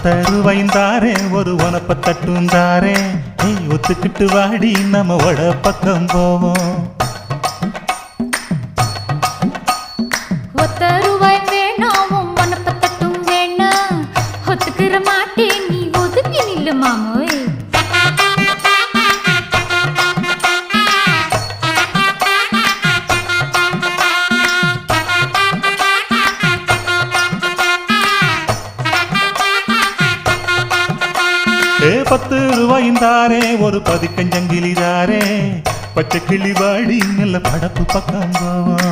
10 ரூபாய்ந்தாரே ஒரு உனப்ப தட்டுந்தாரே ஒத்துக்கிட்டு வாடி நம்ம வட பக்கம் போவோம் 10 ரூபாய் வேணாம் உனப்ப தட்டும் வேணா ஒத்துக்கிற மாட்டே நீ ஒதுங்கி நில்லு மாமோய் 10 ரூபாய்ந்தாரே ஒரு பதிக்கஞ்சங்கிலிதாரே பச்சை கிளி வாடி நல்ல படப்பு பக்கம் போவோம்